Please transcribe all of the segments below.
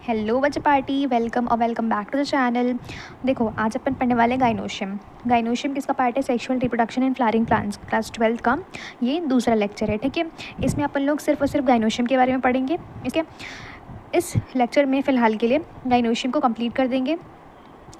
Hello बच्चे party, welcome और welcome back to the channel. देखो, आज अपन पढ़ने वाले हैं गाइनोशियम। गाइनोशियम किसका पार्ट है? Sexual reproduction in flowering plants, class 12 का ये दूसरा लेक्चर है। ठीक है, इसमें अपन लोग सिर्फ और सिर्फ गाइनोशियम के बारे में पढ़ेंगे। ठीक है, इस लेक्चर में फ़िलहाल के लिए गाइनोशियम को कंप्लीट कर देंगे।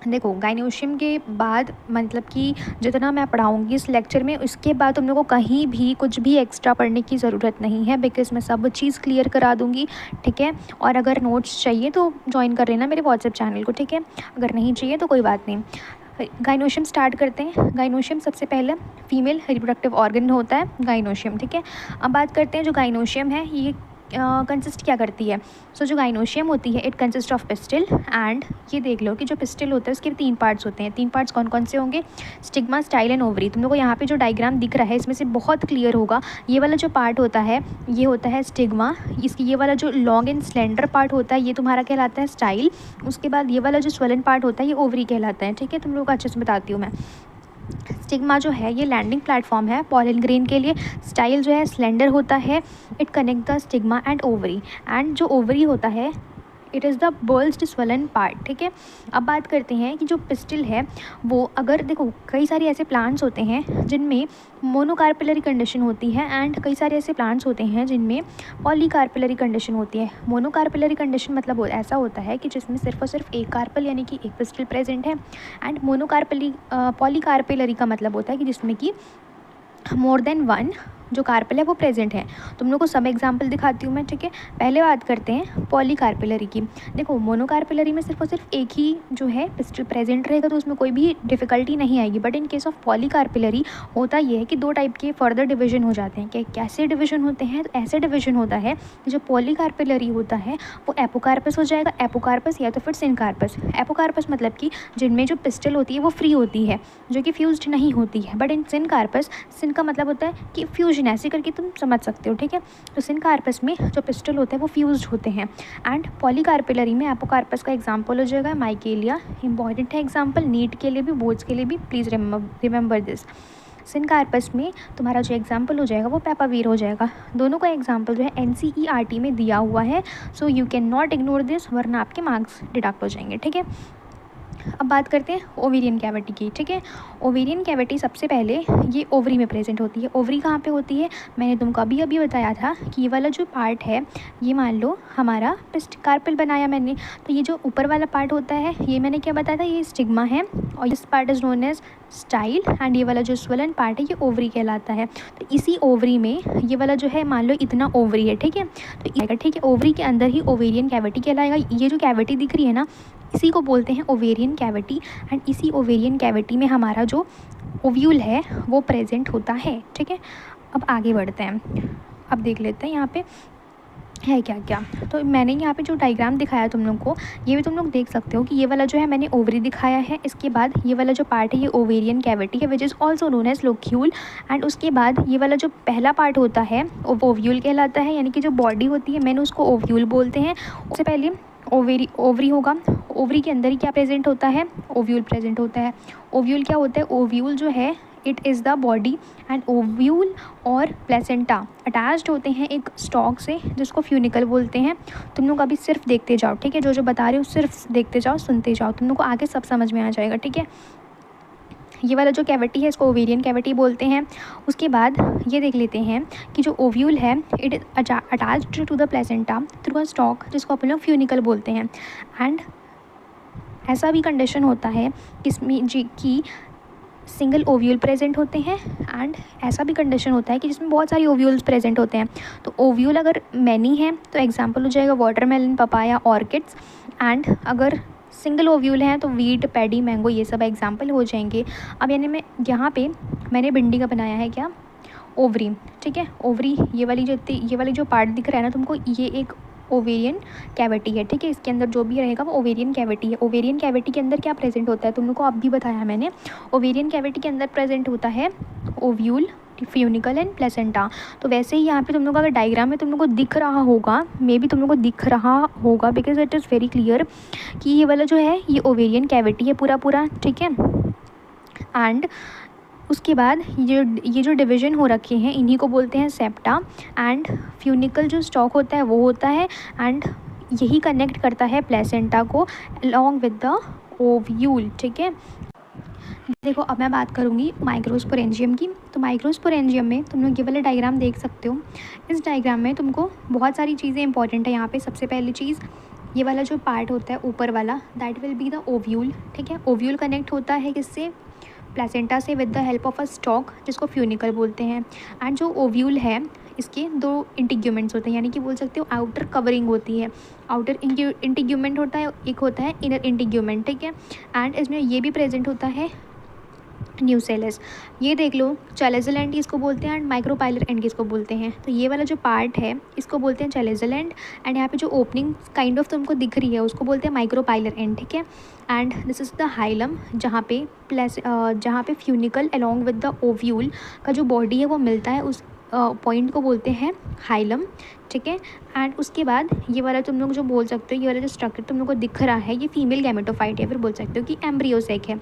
देखो, गाइनोशियम के बाद मतलब कि जितना मैं पढ़ाऊँगी इस लेक्चर में, उसके बाद तुम लोगों को कहीं भी कुछ भी एक्स्ट्रा पढ़ने की ज़रूरत नहीं है, बिकॉज़ मैं सब चीज़ क्लियर करा दूँगी। ठीक है, और अगर नोट्स चाहिए तो ज्वाइन कर लेना मेरे व्हाट्सएप चैनल को। ठीक है, अगर नहीं चाहिए तो कोई बात नहीं। गाइनोशियम स्टार्ट करते हैं। गाइनोशियम सबसे पहले फीमेल रिप्रोडक्टिव ऑर्गन होता है गाइनोशियम। ठीक है, अब बात करते हैं जो गाइनोशियम है ये कंसिस्ट क्या करती है। सो जो गाइनोशियम होती है it consist of pistil and ये देख लो कि जो पिस्टिल होता है उसके 3 पार्ट्स होते हैं। 3 पार्ट्स कौन कौन से होंगे? Stigma, style and ovary. तुम लोग को यहाँ पे जो डायग्राम दिख रहा है इसमें से बहुत क्लियर होगा। ये वाला जो पार्ट होता है ये होता है स्टिग्मा। इसकी ये वाला जो लॉन्ग एंड स्लेंडर पार्ट होता है ये तुम्हारा कहलाता है स्टाइल। उसके बाद ये वाला जो स्वेलन पार्ट होता है ये ओवरी कहलाता है। ठीक है, तुम लोग को अच्छे से बताती हूँ मैं। स्टिग्मा जो है ये लैंडिंग प्लेटफॉर्म है पॉलन ग्रेन के लिए। स्टाइल जो है स्लेंडर होता है, it connect the stigma and ovary. And जो ओवरी होता है it is the bulged swollen part. ठीक है, अब बात करते हैं कि जो पिस्टिल है वो, अगर देखो कई सारे ऐसे प्लांट्स होते हैं जिनमें मोनोकार्पिलरी कंडीशन होती है एंड कई सारे ऐसे प्लांट्स होते हैं जिनमें पॉलीकार्पिलरी कंडीशन होती है। मोनोकार्पिलरी कंडीशन मतलब ऐसा होता है कि जिसमें सिर्फ और सिर्फ एक कार्पल यानी कि एक पिस्टिल प्रेजेंट है। एंड पॉलीकार्पिलरी का मतलब होता है कि जिसमें कि मोर देन वन जो कार्पेल है वो प्रेजेंट है। तुम लोग को सब एग्जांपल दिखाती हूँ मैं। ठीक है, पहले बात करते हैं पॉलीकार्पिलरी की। देखो, मोनोकार्पिलरी में सिर्फ और सिर्फ एक ही जो है पिस्टिल प्रेजेंट रहेगा तो उसमें कोई भी डिफिकल्टी नहीं आएगी। बट इन केस ऑफ पॉलीकार्पिलरी होता ये है कि 2 टाइप के फर्दर डिवीजन हो जाते हैं। कैसे डिवीजन होते हैं? तो ऐसे डिवीजन होता है कि जो पॉलीकार्पिलरी होता है वो एपोकार्पस हो जाएगा, एपोकार्पस या तो फिर सिनकार्पस। एपोकार्पस मतलब कि जिनमें जो पिस्टिल होती है वो फ्री होती है, जो कि फ्यूज्ड नहीं होती है। बट इन सिनकार्पस, सिन का मतलब होता है कि फ्यूज, ऐसे करके तुम समझ सकते हो। ठीक है, तो सिनकार्पस में जो पिस्टल होते हैं वो फ्यूज्ड होते हैं। एंड पॉलीकार्पिलरी में एपोकार्पस का एग्जांपल हो जाएगा माइकेलिया। इंपॉर्टेंट है एग्जांपल, नीट के लिए भी बोर्ड्स के लिए भी, प्लीज़ रिमेंबर दिस। सिनकार्पस में तुम्हारा जो एग्जांपल हो जाएगा वो पेपावीर हो जाएगा। दोनों का एग्जांपल जो है NCERT में दिया हुआ है, so you can not ignore this, वरना आपके मार्क्स डिडक्ट हो जाएंगे। ठीक है, अब बात करते हैं ओवेरियन कैविटी की। ठीक है, ओवेरियन कैविटी सबसे पहले ये ओवरी में प्रेजेंट होती है। ओवरी कहाँ पे होती है? मैंने तुमको अभी अभी बताया था कि ये वाला जो पार्ट है ये मान लो हमारा कार्पेल बनाया मैंने, तो ये जो ऊपर वाला पार्ट होता है ये मैंने क्या बताया था, ये स्टिग्मा है और इस part is known as style. And ये वाला जो स्वेलन पार्ट है ये ओवरी कहलाता है। तो इसी ओवरी में ये वाला जो है मान लो इतना ओवरी है। ठीक है, तो ठीक है, ओवरी के अंदर ही ओवेरियन कैविटी कहलाएगा। ये जो कैविटी दिख रही है ना इसी को बोलते हैं ओवेरियन कैविटी। एंड इसी ओवेरियन कैविटी में हमारा जो ओव्यूल है वो प्रेजेंट होता है। ठीक है, अब आगे बढ़ते हैं। अब देख लेते हैं यहाँ पे है क्या क्या। तो मैंने यहाँ पे जो डायग्राम दिखाया तुम लोग को, ये भी तुम लोग देख सकते हो कि ये वाला जो है मैंने ओवरी दिखाया है। इसके बाद ये वाला जो पार्ट है ये ओवेरियन कैविटी है which is also known as locule. And उसके बाद ये वाला जो पहला पार्ट होता है वो ओव्यूल कहलाता है, यानी कि जो बॉडी होती है मैंने उसको ओव्यूल बोलते हैं। उससे पहले ओवरी होगा। ओवरी के अंदर ही क्या प्रेजेंट होता है? ओव्यूल प्रेजेंट होता है। ओव्यूल क्या होता है? ओव्यूल जो है it is the body and ovule और प्लेसेंटा अटैच्ड होते हैं एक स्टॉक से जिसको फ्यूनिकल बोलते हैं। तुम लोग अभी सिर्फ देखते जाओ। ठीक है, जो बता रही हूँ सिर्फ देखते जाओ, सुनते जाओ, तुम लोग को आगे सब समझ में आ जाएगा। ठीक है, ये वाला जो कैविटी है इसको ओवेरियन कैविटी बोलते हैं। उसके बाद ये देख लेते हैं कि जो ओव्यूल है it is attached to the placenta through a stalk जिसको अपन लोग फ्यूनिकल बोलते हैं। एंड ऐसा भी कंडीशन होता है जिसमें कि सिंगल ओव्यूल प्रेजेंट होते हैं एंड ऐसा भी कंडीशन होता है कि जिसमें बहुत सारी ओव्यूल्स प्रेजेंट होते हैं। तो ओव्यूल अगर मैनी है तो एग्जांपल हो जाएगा वाटरमेलन, पपाया, ऑर्किड्स। एंड अगर सिंगल ओव्यूल हैं तो वीट, पैडी, मैंगो, ये सब एग्जांपल हो जाएंगे। अब यानी मैं यहाँ पे मैंने भिंडी का बनाया है क्या, ओवरी। ठीक है, ओवरी ये वाली जो पार्ट दिख रहा है ना तुमको, ये एक ओवेरियन कैविटी है। ठीक है, इसके अंदर जो भी रहेगा वो ओवेरियन कैविटी है। ओवेरियन कैविटी के अंदर क्या प्रेजेंट होता है तुम लोग को अब भी बताया मैंने। ओवेरियन कैविटी के अंदर प्रेजेंट होता है ओव्यूल, फ्यूनिकल एंड प्लेसेंटा। तो वैसे ही यहाँ पे तुम लोग अगर डायग्राम में तुम लोग को दिख रहा होगा, मे बी तुम लोग को दिख रहा होगा because it is very clear कि ये वाला जो है ये ओवेरियन कैविटी है पूरा। ठीक है, एंड उसके बाद ये जो डिवीज़न हो रखे हैं इन्हीं को बोलते हैं सेप्टा। एंड फ्यूनिकल जो स्टॉक होता है वो होता है। एंड यही कनेक्ट करता है प्लेसेंटा को अलॉन्ग विद द ओव्यूल। ठीक है, देखो अब मैं बात करूँगी माइक्रोस्पोरेंजियम की। तो माइक्रोस्पोरेंजियम में तुम लोग ये वाला डायग्राम देख सकते हो। इस डायग्राम में तुमको बहुत सारी चीज़ें इंपॉर्टेंट है यहाँ पे। सबसे पहली चीज़, ये वाला जो पार्ट होता है ऊपर वाला, that will be the ovule. ठीक है, ओव्यूल कनेक्ट होता है किससे, प्लेसेंटा से, with the help of a stalk जिसको फ्यूनिकल बोलते हैं। एंड जो ओव्यूल है इसके दो इंटीग्यूमेंट्स होते हैं, यानी कि बोल सकते हो आउटर कवरिंग होती है। आउटर इंटीग्यूमेंट होता है, एक होता है इनर इंटीग्यूमेंट। ठीक है, एंड इसमें ये भी प्रेजेंट होता है न्यूसेलस। ये देख लो, चैलेजल एंड इसको बोलते हैं एंड माइक्रोपाइलर एंड किसको बोलते हैं। तो ये वाला जो पार्ट है इसको बोलते हैं चैलेजल एंड, एंड यहाँ पे जो ओपनिंग काइंड ऑफ तुमको दिख रही है उसको बोलते हैं माइक्रोपाइलर एंड। ठीक है, and this is the hilum जहाँ पे funicle along with the ovule का जो बॉडी है वो मिलता है, उस पॉइंट को बोलते हैं हाइलम। ठीक है, एंड उसके बाद ये वाला तुम लोग जो बोल सकते हो, ये वाला जो स्ट्रक्चर तुम लोग को दिख रहा है ये फीमेल गैमेटोफाइट है, फिर बोल सकते हो कि एम्ब्रियोसेक है।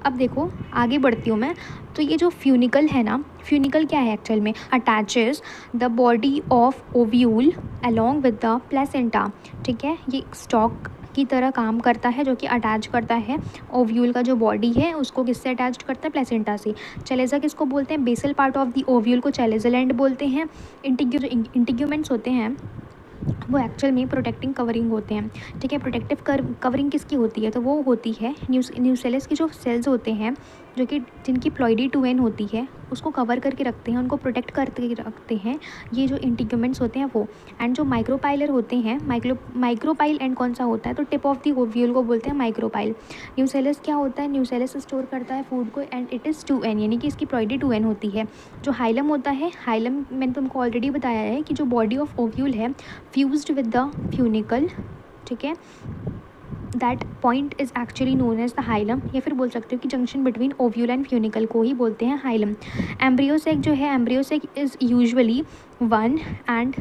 अब देखो आगे बढ़ती हूँ मैं। तो ये जो फ्यूनिकल है ना, फ्यूनिकल क्या है एक्चुअल में, attaches the body of ovule along with the placenta. ठीक है, ये स्टॉक की तरह काम करता है जो कि अटैच करता है ओव्यूल का जो बॉडी है उसको किससे अटैच करता है, प्लेसेंटा से। चैलेजा किसको बोलते हैं, basal part of the ovule को चैलेजल एंड बोलते हैं। इंटीग्यूमेंट्स होते हैं वो एक्चुअल में प्रोटेक्टिंग कवरिंग होते हैं। ठीक है, प्रोटेक्टिव कवरिंग किसकी होती है, तो वो होती है न्यूसेलस के जो सेल्स होते हैं जो कि जिनकी प्लॉइडी 2n होती है उसको कवर करके रखते हैं, उनको प्रोटेक्ट करके रखते हैं ये जो इंटीग्यूमेंट्स होते हैं वो। एंड जो माइक्रोपाइलर होते हैं, माइक्रोपाइल एंड कौन सा होता है, तो टिप ऑफ द ओव्यूल को बोलते हैं माइक्रोपाइल। न्यूसेलस क्या होता है, न्यूसेलस स्टोर करता है फूड को एंड इट इज़ 2n, यानी कि इसकी प्लॉइडी 2n होती है। जो हाइलम होता है, हाइलम मैंने तुमको ऑलरेडी बताया है कि जो बॉडी ऑफ ओव्यूल है फ्यूज्ड विद द फ्यूनिकल। ठीक है, that point is actually known as the hilum, या फिर बोल सकते हो कि junction between ovule and funicle को ही बोलते हैं हाइलम। एम्ब्रियोसेक जो है, embryo sac is usually one and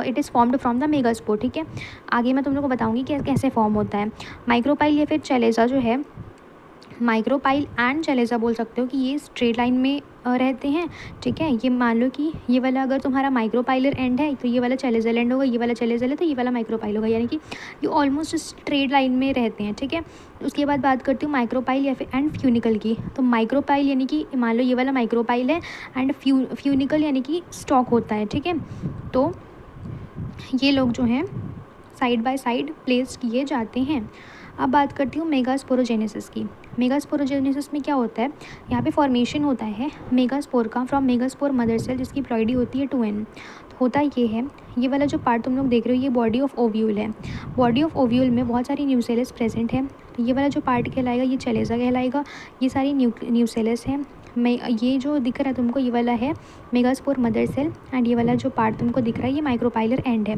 it is formed from the megaspore. ठीक है, आगे मैं तुम लोग को बताऊंगी कि कैसे फॉर्म होता है। माइक्रोपाइल या फिर चैलेजा जो है, माइक्रोपाइल एंड चैलेजा बोल सकते हो कि ये स्ट्रेट लाइन में रहते हैं। ठीक है, ये मान लो कि ये वाला अगर तुम्हारा माइक्रोपाइलर एंड है तो ये वाला चैलेजल एंड होगा, ये वाला चैलेजल है तो ये वाला माइक्रोपाइल होगा, यानी कि ये ऑलमोस्ट स्ट्रेट लाइन में रहते हैं। ठीक है, उसके बाद बात करती हूँ माइक्रोपाइल या फिर एंड फ्यूनिकल की। तो माइक्रोपाइल यानी कि मान लो ये वाला माइक्रोपाइल है एंड फ्यूनिकल यानी कि स्टॉक होता है। ठीक है, तो ये लोग जो हैं साइड बाय साइड प्लेस किए जाते हैं। अब बात करती हूँ मेगास्पोरोजेनेसिस की। मेगास्पोरोजेनेसिस में क्या होता है, यहाँ पे फॉर्मेशन होता है मेगास्पोर का फ्रॉम मेगास्पोर मदर सेल जिसकी प्लॉइडी होती है 2n। तो होता ये है, ये वाला जो पार्ट तुम लोग देख रहे हो ये बॉडी ऑफ ओव्यूल है। बॉडी ऑफ ओव्यूल में बहुत सारी न्यूसेलस प्रेजेंट है। तो ये वाला जो पार्ट कहलाएगा ये चैलेजा कहलाएगा। ये सारी न्यूसेलस हैं। ये जो दिख रहा है तुमको ये वाला है मेगास्पोर मदर सेल, एंड ये वाला जो पार्ट तुमको दिख रहा है ये माइक्रोपाइलर एंड है।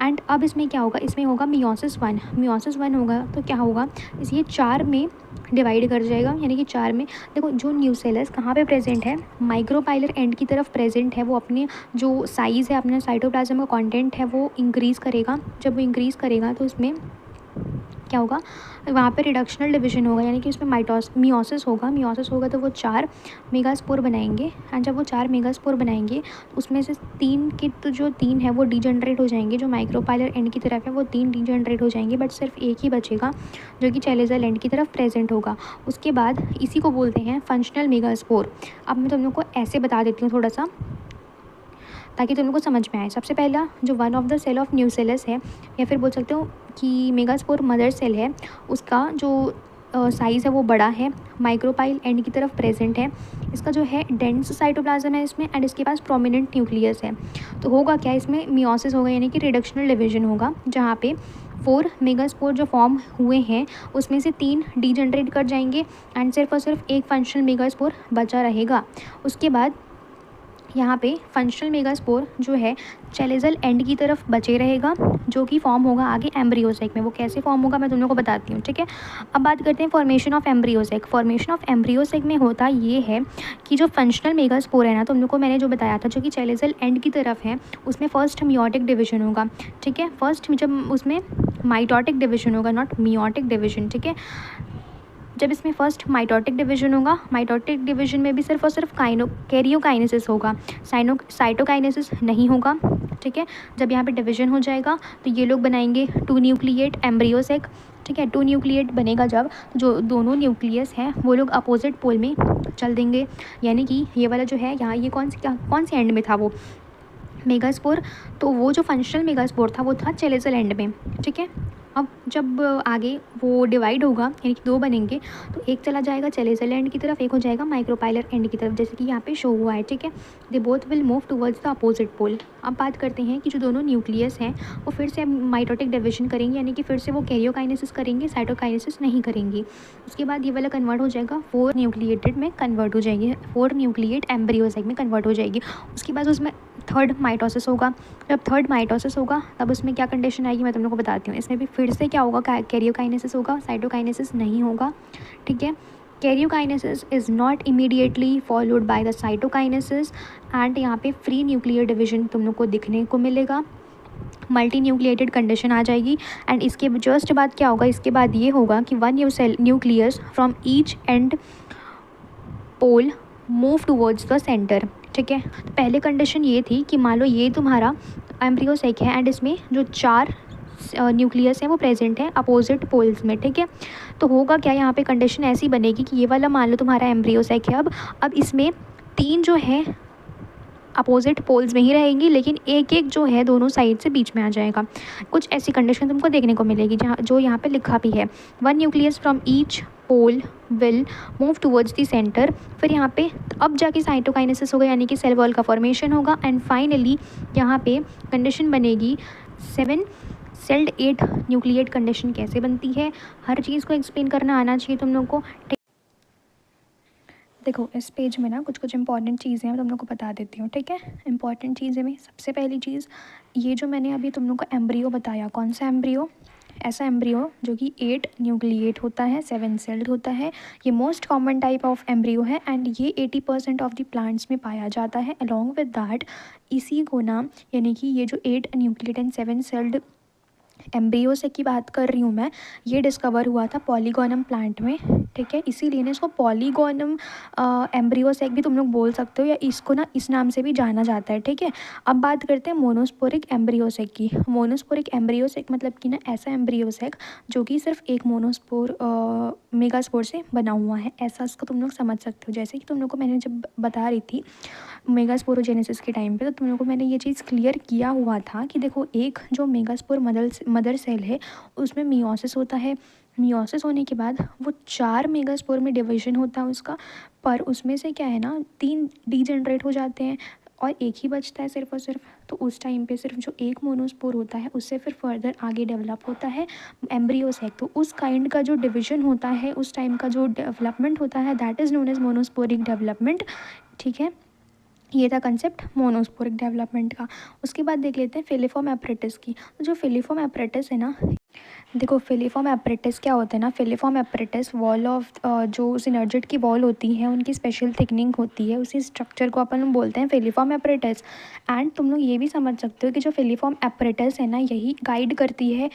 एंड अब इसमें क्या होगा, इसमें होगा मियोसिस 1। मियोसिस 1 होगा तो क्या होगा, ये 4 में डिवाइड कर जाएगा, यानी कि 4 में। देखो जो न्यूसेलस कहाँ पे प्रेजेंट है, माइक्रोपाइलर एंड की तरफ प्रेजेंट है। वो अपने जो साइज़ है, अपने साइटोप्लाज्म का कंटेंट है वो इंक्रीज़ करेगा। जब वो इंक्रीज़ करेगा तो उसमें क्या होगा, वहाँ पे रिडक्शनल डिवीजन होगा, यानी कि उसमें मियोसिस होगा तो वो 4 मेगास्पोर बनाएंगे। एंड जब वो 4 मेगास्पोर बनाएंगे उसमें से 3 के तो जो 3 है वो डीजनरेट हो जाएंगे। जो माइक्रोपाइलर एंड की तरफ है वो 3 डीजनरेट हो जाएंगे, बट सिर्फ एक ही बचेगा जो कि चैलेजल एंड की तरफ प्रेजेंट होगा। उसके बाद इसी को बोलते हैं फंक्शनल मेगास्पोर। अब मैं तुम लोग को ऐसे बता देती हूँ थोड़ा सा ताकि तुम लोग को समझ में आए। सबसे पहला जो one of the cell of nucellus है, या फिर बोल सकते हो कि मेगास्पोर मदर सेल है, उसका जो साइज़ है वो बड़ा है, माइक्रोपाइल एंड की तरफ प्रेजेंट है। इसका जो है डेंस साइटोप्लाज्म है इसमें, एंड इसके पास प्रोमिनेंट न्यूक्लियस है। तो होगा क्या, इसमें मियोसिस होगा, यानी कि रिडक्शनल डिवीजन होगा, जहाँ पे 4 मेगास्पोर जो फॉर्म हुए हैं उसमें से 3 डीजनरेट कर जाएंगे एंड सिर्फ और सिर्फ एक फंक्शनल मेगास्पोर बचा रहेगा। उसके बाद यहाँ पे फंक्शनल मेगास्पोर जो है चैलेजल एंड की तरफ बचे रहेगा, जो कि फॉर्म होगा आगे एम्ब्रियोसेक में। वो कैसे फॉर्म होगा मैं तुम लोग को बताती हूँ। ठीक है, अब बात करते हैं formation of embryo sac. Formation of embryo sac में होता ये है कि जो फंक्शनल मेगास्पोर है ना, तुम लोग को मैंने जो बताया था जो कि चैलेजल एंड की तरफ है, उसमें फर्स्ट मियोटिक डिवीजन होगा। ठीक है, फर्स्ट जब उसमें माइटोटिक डिवीजन होगा, नॉट मियोटिक डिवीजन। ठीक है, जब इसमें फर्स्ट माइटोटिक डिवीजन होगा, माइटोटिक डिवीजन में भी सिर्फ और सिर्फ कैरियोकाइनेसिस होगा, साइटोकाइनेसिस नहीं होगा, ठीक है। जब यहाँ पे डिवीजन हो जाएगा तो ये लोग बनाएंगे 2 न्यूक्लिएट एम्ब्रियो सेक, ठीक है। 2 न्यूक्लिएट बनेगा जब जो दोनों न्यूक्लियस हैं वो लोग अपोजिट पोल में चल देंगे, यानी कि ये वाला जो है यहाँ ये कौन से एंड में था वो मेगास्पोर, तो वो जो फंक्शनल मेगास्पोर था वो था चेलेसल एंड में, ठीक है। अब जब आगे वो डिवाइड होगा यानी कि 2 बनेंगे तो एक चला जाएगा चेलेसल एंड की तरफ, एक हो जाएगा माइक्रोपाइलर एंड की तरफ, जैसे कि यहाँ पे शो हुआ है, ठीक है। They both will move towards the opposite pole. अब बात करते हैं कि जो दोनों न्यूक्लियस हैं वो फिर से माइटोटिक डिवीजन करेंगे, यानी कि फिर से वो कैरियोकाइनेसिस करेंगे, साइटोकाइनेसिस नहीं करेंगी। उसके बाद ये वाला कन्वर्ट हो जाएगा 4 न्यूक्लिएटेड में कन्वर्ट हो जाएगी, 4 न्यूक्लिएट एम्ब्रियो सेक में कन्वर्ट हो जाएगी। उसके बाद उसमें थर्ड माइटोसिस होगा। जब थर्ड माइटोसिस होगा तब उसमें क्या कंडीशन आएगी मैं तुम लोग को बताती हूँ। इसमें भी फिर से क्या होगा, कैरियोकाइनेसिस होगा, साइटोकाइनेसिस नहीं होगा, ठीक है। Karyokinesis is not immediately followed by the cytokinesis and यहाँ पे फ्री न्यूक्लियर डिवीजन तुम लोग को दिखने को मिलेगा, मल्टी न्यूक्लिएटेड कंडीशन आ जाएगी। एंड इसके जस्ट बाद क्या होगा, इसके बाद ये होगा कि 1 nucleus from each end pole move towards the centre, ठीक है। तो पहले कंडीशन ये थी कि मान लो ये तुम्हारा एम्ब्रियो सेक है एंड इसमें जो 4 न्यूक्लियस हैं वो प्रेजेंट हैं अपोजिट पोल्स में, ठीक है। तो होगा क्या, यहाँ पे कंडीशन ऐसी बनेगी कि ये वाला मान लो तुम्हारा एम्ब्रियो सेक है, अब इसमें 3 जो है अपोजिट पोल्स में ही रहेंगी, लेकिन एक एक जो है दोनों साइड से बीच में आ जाएगा। कुछ ऐसी कंडीशन तुमको देखने को मिलेगी जहाँ जो यहाँ पे लिखा भी है, 1 nucleus from each pole will move towards the centre. फिर यहाँ पे अब जाके साइटोकाइनेसिस होगा, यानी कि सेल वॉल का फॉर्मेशन होगा। एंड फाइनली यहाँ पे कंडीशन बनेगी 7 सेल्ड 8 न्यूक्लिएट कंडीशन कैसे बनती है, हर चीज़ को एक्सप्लेन करना आना चाहिए तुम लोग को। देखो इस पेज में ना कुछ इंपॉर्टेंट चीज़ें हैं, मैं तुम लोग को बता देती हूँ, ठीक है। इंपॉर्टेंट चीज़ें में सबसे पहली चीज़ ये जो मैंने अभी तुम लोग को एम्ब्रियो बताया, कौन सा एम्ब्रियो, ऐसा एम्ब्रियो जो कि 8 न्यूक्लिएट होता है, 7 सेल्ड होता है। ये most common type of embryo है एंड ये 80% ऑफ द प्लांट्स में पाया जाता है। अलॉन्ग विद दैट इसी को ना, यानी कि ये जो 8 न्यूक्लिएट एंड 7 सेल्ड एम्ब्रियो से की बात कर रही हूँ मैं, ये डिस्कवर हुआ था पॉलीगोनम प्लांट में, ठीक है। इसीलिए ना इसको पॉलीगोनम एम्ब्रियो सेक भी तुम लोग बोल सकते हो, या इसको ना इस नाम से भी जाना जाता है, ठीक है। अब बात करते हैं मोनोस्पोरिक एम्ब्रियो सेक की। मोनोस्पोरिक एम्ब्रियो सेक मतलब कि ना ऐसा एम्ब्रियो सेक जो कि सिर्फ एक मोनोस्पोर मेगास्पोर से बना हुआ है, ऐसा इसको तुम लोग समझ सकते हो। जैसे कि तुम लोग को मैंने जब बता रही थी मेगास्पोरोजेनेसिस के टाइम पे, तो तुम लोग को मैंने ये चीज़ क्लियर किया हुआ था कि देखो एक जो मेगास्पोर मदर सेल है उसमें मियोसिस होता है, मियोसिस होने के बाद वो 4 मेगास्पोर में डिवीजन होता है उसका, पर उसमें से क्या है ना 3 डीजेनरेट हो जाते हैं और एक ही बचता है सिर्फ और सिर्फ। तो उस टाइम पे सिर्फ जो एक मोनोस्पोर होता है उससे फिर फर्दर आगे डेवलप होता है एम्ब्रियो सेक। तो उस काइंड का जो डिवीजन होता है, उस टाइम का जो डेवलपमेंट होता है, that is known as monosporic development, ठीक है। ये था कंसेप्ट मोनोस्पोरिक डेवलपमेंट का। उसके बाद देख लेते हैं फिलीफॉर्म एपरेटिस की। तो जो फिलीफॉर्म एपरेटिस है ना, देखो फिलीफॉर्म एपरेटिस क्या होता है ना, फिलीफॉर्म एपरेटिस वॉल ऑफ जो सिनर्जिड की वॉल होती है उनकी स्पेशल थिकनिंग होती है, उसी स्ट्रक्चर को अपन बोलते हैं फिलीफॉर्म एपरेटिस। एंड तुम लोग ये भी समझ सकते हो कि जो फिलीफॉर्म एपरेटिस है ना, यही गाइड करती है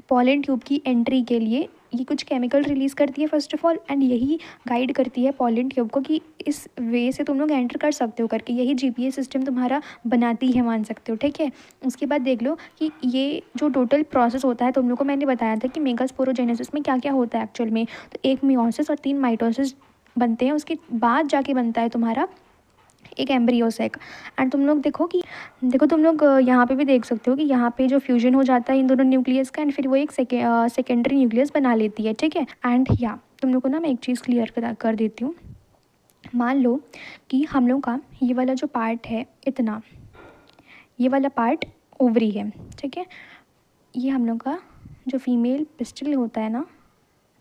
पॉलन ट्यूब की एंट्री के लिए। ये कुछ केमिकल रिलीज़ करती है फर्स्ट ऑफ ऑल, एंड यही गाइड करती है पॉलन ट्यूब को कि इस वे से तुम लोग एंटर कर सकते हो करके, यही जीपीएस सिस्टम तुम्हारा बनाती है, मान सकते हो, ठीक है। उसके बाद देख लो कि ये जो टोटल प्रोसेस होता है, तुम लोग को मैंने बताया था कि मेगास्पोरोजेनेसिस में क्या क्या होता है एक्चुअल में। तो एक मियोसिस और 3 माइटोसिस बनते हैं, उसके बाद जाके बनता है तुम्हारा एक एम्ब्रियो सेक। एंड तुम लोग देखो तुम लोग यहाँ पे भी देख सकते हो कि यहाँ पे जो फ्यूजन हो जाता है इन दोनों न्यूक्लियस का, एंड फिर वो एक सेकेंडरी न्यूक्लियस बना लेती है, ठीक है। एंड या तुम लोग को ना मैं एक चीज़ क्लियर कर देती हूँ। मान लो कि हम लोग का ये वाला जो पार्ट है इतना, ये वाला पार्ट ओवरी है, ठीक है। ये हम लोग का जो फीमेल पिस्टल होता है ना,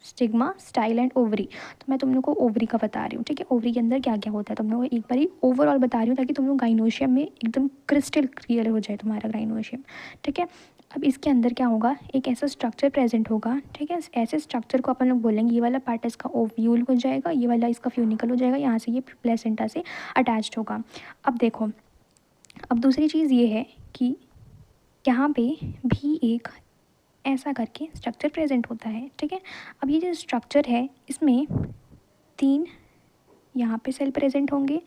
स्टिग्मा, स्टाइल एंड ओवरी। तो मैं तुम लोग को ओवरी का बता रही हूँ, ठीक है। ओवरी के अंदर क्या क्या होता है तुम लोग को एक बारी ओवरऑल बता रही हूँ, ताकि तुम लोग गाइनोशियम में एकदम क्रिस्टल क्लियर हो जाए तुम्हारा गाइनोशियम, ठीक है। अब इसके अंदर क्या होगा, एक ऐसा स्ट्रक्चर प्रेजेंट होगा, ठीक है। ऐसे स्ट्रक्चर को अपन लोग बोलेंगे, ये वाला पार्ट इसका ओव्यूल हो जाएगा, ये वाला इसका फ्यूनिकल हो जाएगा, यहाँ से ये प्लेसेंटा से अटैच्ड होगा। अब देखो, अब दूसरी चीज़ ये है कि यहाँ पे भी एक ऐसा करके स्ट्रक्चर प्रेजेंट होता है, ठीक है। अब ये जो स्ट्रक्चर है इसमें 3 यहाँ पे सेल प्रेजेंट होंगे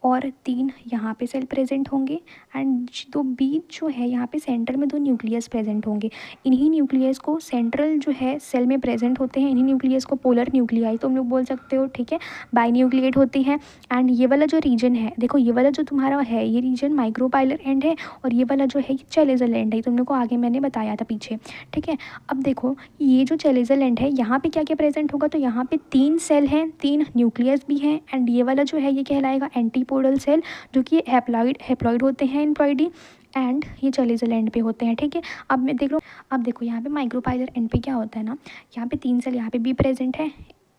और 3 यहाँ पे सेल प्रेजेंट होंगे एंड दो बीच जो है यहाँ पे सेंटर में 2 न्यूक्लियस प्रेजेंट होंगे। इन्हीं न्यूक्लियस को सेंट्रल जो है सेल में प्रेजेंट होते हैं, इन्हीं न्यूक्लियस को पोलर न्यूक्लियाई तो हम लोग बोल सकते हो, ठीक है। बाई न्यूक्लिएट होती है एंड ये वाला जो रीजन है, देखो ये वाला जो तुम्हारा है ये रीजन माइक्रोपाइलर एंड है और ये वाला जो है ये चेलेजल एंड है, तुम लोग को आगे मैंने बताया था पीछे, ठीक है। अब देखो ये जो चेलेजल एंड है यहाँ पे क्या क्या प्रेजेंट होगा, तो यहाँ पे 3 सेल हैं, 3 न्यूक्लियस भी हैं एंड ये वाला जो है ये कहलाएगा एंटीपोडल सेल, जो कि हैप्लॉइड होते हैं एम्प्लॉयडी एंड ये चेलेजल एंड पे होते हैं, ठीक है। अब मैं देख लो, अब देखो यहाँ पे माइक्रोपाइलर एंड पे क्या होता है ना, यहाँ पे 3 सेल यहाँ पे भी प्रेजेंट है,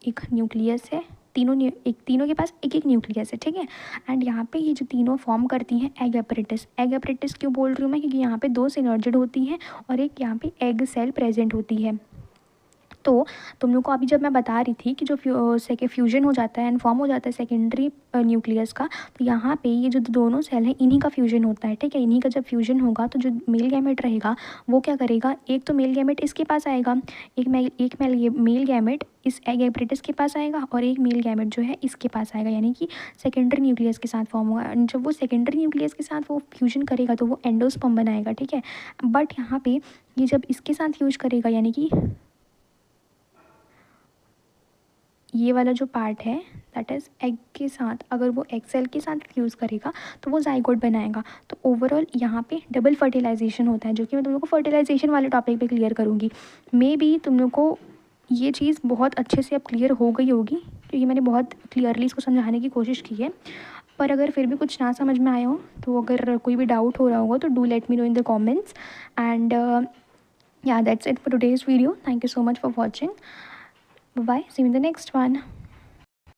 एक न्यूक्लियस है, तीनों के पास एक एक न्यूक्लियस है, ठीक है। एंड यहाँ पे ये जो तीनों फॉर्म करती हैं एग एपरेटिस क्यों बोल रही हूँ मैं, क्योंकि यहाँ पे 2 सिनर्जिड होती हैं और एक यहाँ पे एग सेल प्रेजेंट होती है। तो तुम लोग को अभी जब मैं बता रही थी कि जो फ्यूजन हो जाता है एंड फॉर्म हो जाता है सेकेंडरी न्यूक्लियस का, तो यहाँ पे ये जो दोनों सेल हैं इन्हीं का फ्यूजन होता है, ठीक है। इन्हीं का जब फ्यूजन होगा तो जो मेल गैमेट रहेगा वो क्या करेगा, एक तो मेल गैमेट इसके पास आएगा, एक मेल गैमेट इस एग एपरेटिस के पास आएगा और एक मेल गैमेट जो है इसके पास आएगा, यानी कि सेकेंडरी न्यूक्लियस के साथ फॉर्म होगा। जब वो सेकेंडरी न्यूक्लियस के साथ वो फ्यूजन करेगा तो वो एंडोस्पर्म बनाएगा, ठीक है। बट यहाँ पे ये जब इसके साथ फ्यूज करेगा, यानी कि ये वाला जो पार्ट है दैट इज़ एग के साथ, अगर वो एग सेल के साथ फ्यूज़ करेगा तो वो जाइगोट बनाएगा। तो ओवरऑल यहाँ पे डबल फर्टिलाइजेशन होता है, जो कि मैं तुम लोग को फर्टिलाइजेशन वाले टॉपिक पे क्लियर करूँगी। मे बी तुम लोग को ये चीज़ बहुत अच्छे से अब क्लियर हो गई होगी, क्योंकि मैंने बहुत क्लियरली इसको समझाने की कोशिश की है। पर अगर फिर भी कुछ ना समझ में आया हो, तो अगर कोई भी डाउट हो रहा होगा तो do let me know in the comments and yeah, that's it for today's video. Thank you so much for watching. Bye bye, see you in the next one.